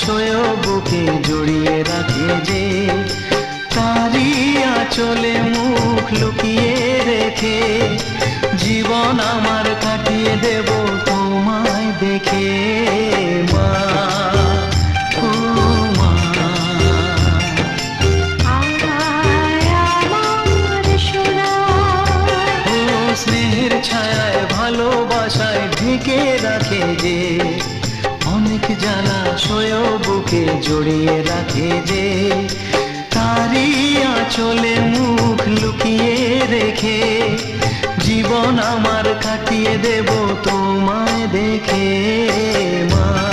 জলাশয় বুকে জড়িয়ে রাখে যে, তারই আঁচলে মুখ লুকিয়ে রেখে জীবন আমার কাটিয়ে দেব তোমায় দেখে। মা, ও মা, ও স্নেহের ছায়ায় ভালোবাসায় ঢেকে রাখে যে, অনেক জলাশয় বুকে জড়িয়ে রাখে যে, তারই আঁচলে মুখ লুকিয়ে রেখে জীবন আমার কাটিয়ে দেব তোমায় দেখে। মা।